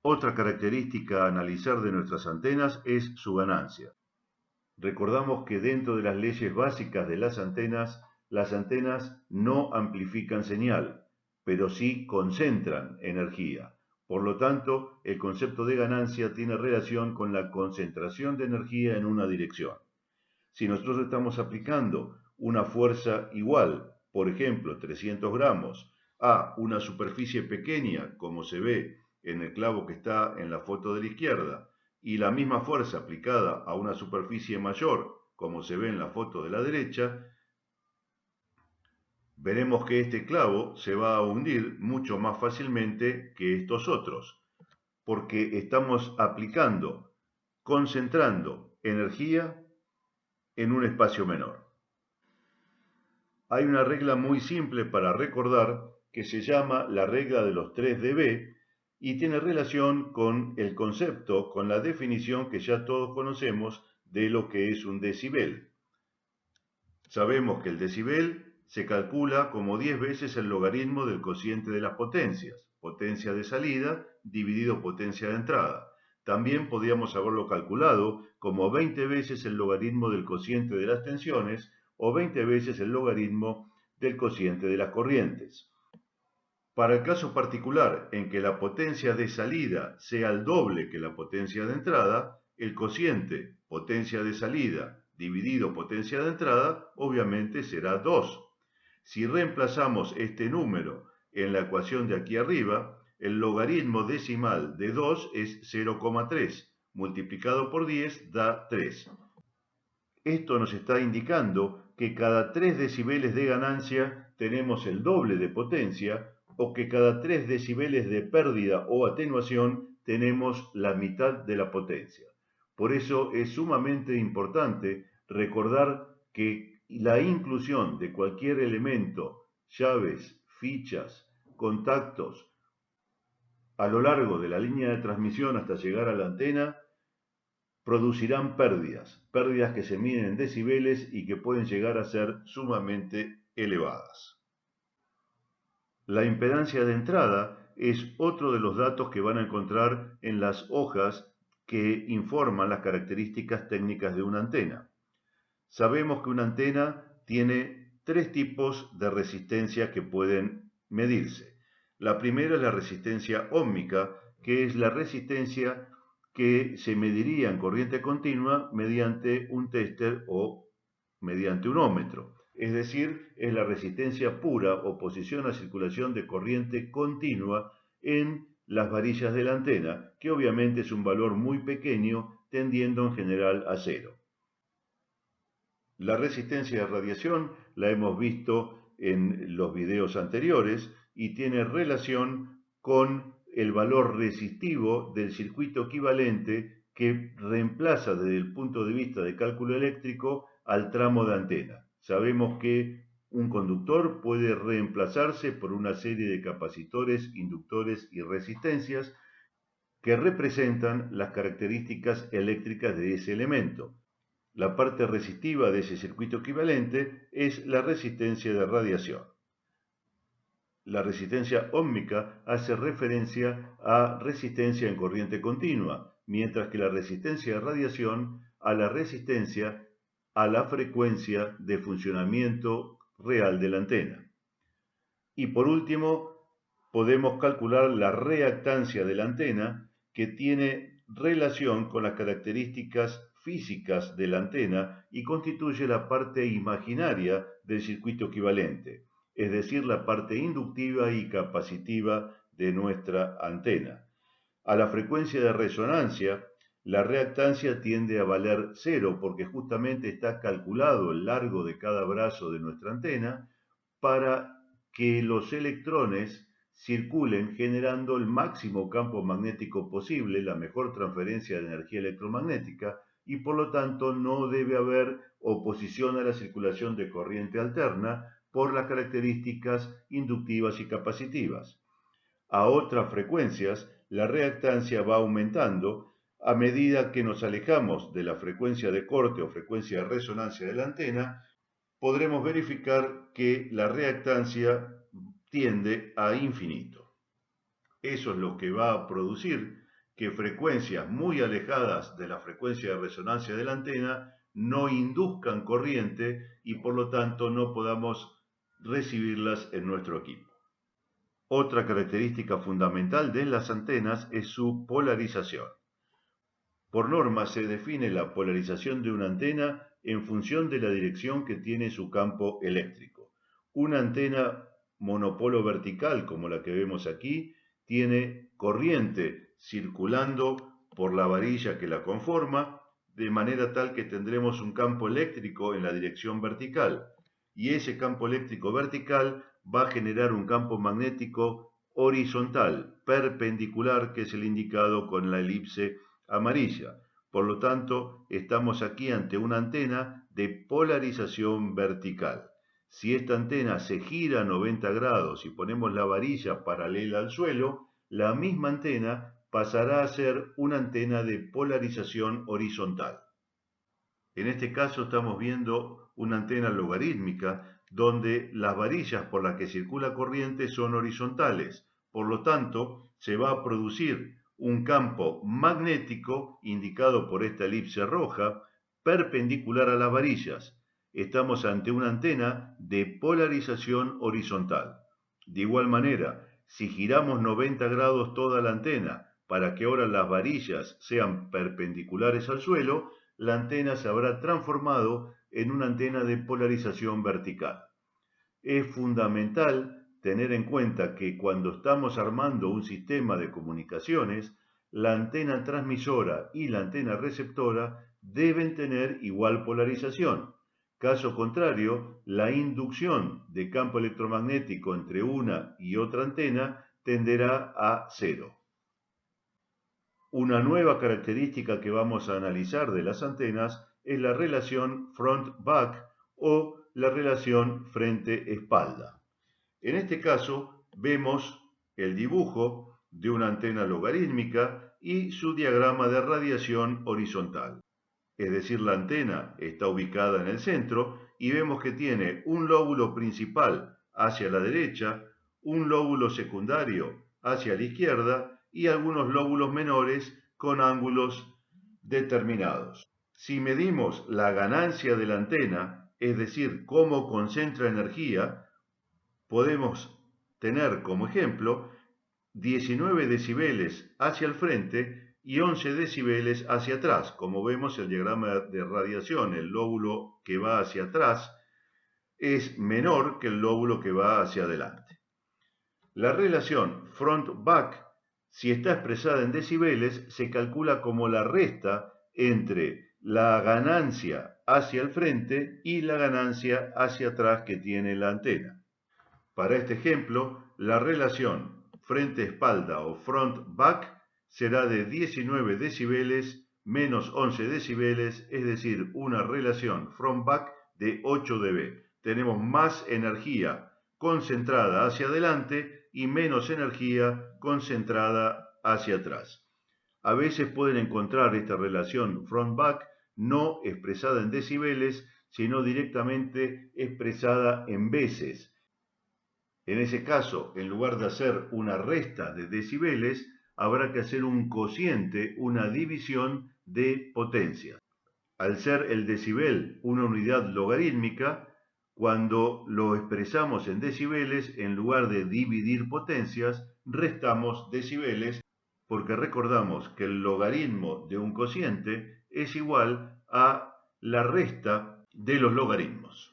Otra característica a analizar de nuestras antenas es su ganancia. Recordamos que dentro de las leyes básicas de las antenas no amplifican señal, pero sí concentran energía. Por lo tanto, el concepto de ganancia tiene relación con la concentración de energía en una dirección. Si nosotros estamos aplicando una fuerza igual, por ejemplo, 300 gramos, a una superficie pequeña, como se ve en el clavo que está en la foto de la izquierda, y la misma fuerza aplicada a una superficie mayor, como se ve en la foto de la derecha, veremos que este clavo se va a hundir mucho más fácilmente que estos otros, porque estamos aplicando, concentrando energía en un espacio menor. Hay una regla muy simple para recordar que se llama la regla de los 3 dB y tiene relación con el concepto, con la definición que ya todos conocemos de lo que es un decibel. Sabemos que el decibel se calcula como 10 veces el logaritmo del cociente de las potencias, potencia de salida dividido potencia de entrada. También podríamos haberlo calculado como 20 veces el logaritmo del cociente de las tensiones o 20 veces el logaritmo del cociente de las corrientes. Para el caso particular en que la potencia de salida sea el doble que la potencia de entrada, el cociente potencia de salida dividido potencia de entrada obviamente será 2. Si reemplazamos este número en la ecuación de aquí arriba, el logaritmo decimal de 2 es 0,3, multiplicado por 10 da 3. Esto nos está indicando que cada 3 decibeles de ganancia tenemos el doble de potencia o que cada 3 decibeles de pérdida o atenuación tenemos la mitad de la potencia. Por eso es sumamente importante recordar que la inclusión de cualquier elemento, llaves, fichas, contactos, a lo largo de la línea de transmisión hasta llegar a la antena, producirán pérdidas que se miden en decibeles y que pueden llegar a ser sumamente elevadas. La impedancia de entrada es otro de los datos que van a encontrar en las hojas que informan las características técnicas de una antena. Sabemos que una antena tiene tres tipos de resistencia que pueden medirse. La primera es la resistencia óhmica, que es la resistencia que se mediría en corriente continua mediante un tester o mediante un óhmetro. Es decir, es la resistencia pura, oposición a circulación de corriente continua en las varillas de la antena, que obviamente es un valor muy pequeño, tendiendo en general a cero. La resistencia de radiación la hemos visto en los videos anteriores y tiene relación con el valor resistivo del circuito equivalente que reemplaza desde el punto de vista de cálculo eléctrico al tramo de antena. Sabemos que un conductor puede reemplazarse por una serie de capacitores, inductores y resistencias que representan las características eléctricas de ese elemento. La parte resistiva de ese circuito equivalente es la resistencia de radiación. La resistencia óhmica hace referencia a resistencia en corriente continua, mientras que la resistencia de radiación a la resistencia a la frecuencia de funcionamiento real de la antena. Y por último, podemos calcular la reactancia de la antena, que tiene relación con las características físicas de la antena y constituye la parte imaginaria del circuito equivalente, es decir, la parte inductiva y capacitiva de nuestra antena. A la frecuencia de resonancia, la reactancia tiende a valer cero porque justamente está calculado el largo de cada brazo de nuestra antena para que los electrones circulen generando el máximo campo magnético posible, la mejor transferencia de energía electromagnética, y por lo tanto no debe haber oposición a la circulación de corriente alterna por las características inductivas y capacitivas. A otras frecuencias, la reactancia va aumentando a medida que nos alejamos de la frecuencia de corte o frecuencia de resonancia de la antena. Podremos verificar que la reactancia tiende a infinito. Eso es lo que va a producir que frecuencias muy alejadas de la frecuencia de resonancia de la antena no induzcan corriente y por lo tanto no podamos recibirlas en nuestro equipo. Otra característica fundamental de las antenas es su polarización. Por norma se define la polarización de una antena en función de la dirección que tiene su campo eléctrico. Una antena monopolo vertical, como la que vemos aquí, tiene corriente circulando por la varilla que la conforma, de manera tal que tendremos un campo eléctrico en la dirección vertical. Y ese campo eléctrico vertical va a generar un campo magnético horizontal, perpendicular, que es el indicado con la elipse amarilla. Por lo tanto, estamos aquí ante una antena de polarización vertical. Si esta antena se gira a 90 grados y ponemos la varilla paralela al suelo, la misma antena pasará a ser una antena de polarización horizontal. En este caso estamos viendo una antena logarítmica donde las varillas por las que circula corriente son horizontales. Por lo tanto, se va a producir un campo magnético indicado por esta elipse roja perpendicular a las varillas. Estamos ante una antena de polarización horizontal. De igual manera, si giramos 90 grados toda la antena para que ahora las varillas sean perpendiculares al suelo, la antena se habrá transformado en una antena de polarización vertical. Es fundamental tener en cuenta que cuando estamos armando un sistema de comunicaciones, la antena transmisora y la antena receptora deben tener igual polarización. Caso contrario, la inducción de campo electromagnético entre una y otra antena tenderá a cero. Una nueva característica que vamos a analizar de las antenas es la relación front-back o la relación frente-espalda. En este caso vemos el dibujo de una antena logarítmica y su diagrama de radiación horizontal. Es decir, la antena está ubicada en el centro y vemos que tiene un lóbulo principal hacia la derecha, un lóbulo secundario hacia la izquierda y algunos lóbulos menores con ángulos determinados. Si medimos la ganancia de la antena, es decir, cómo concentra energía, podemos tener como ejemplo 19 decibeles hacia el frente y 11 decibeles hacia atrás. Como vemos el diagrama de radiación, el lóbulo que va hacia atrás es menor que el lóbulo que va hacia adelante. La relación front-back, si está expresada en decibeles, se calcula como la resta entre la ganancia hacia el frente y la ganancia hacia atrás que tiene la antena. Para este ejemplo, la relación frente-espalda o front-back será de 19 decibeles menos 11 decibeles, es decir, una relación front-back de 8 dB. Tenemos más energía concentrada hacia adelante y menos energía concentrada hacia atrás. A veces pueden encontrar esta relación front-back no expresada en decibeles, sino directamente expresada en veces. En ese caso, en lugar de hacer una resta de decibeles, habrá que hacer un cociente, una división de potencias. Al ser el decibel una unidad logarítmica, cuando lo expresamos en decibeles, en lugar de dividir potencias, restamos decibeles, porque recordamos que el logaritmo de un cociente es igual a la resta de los logaritmos.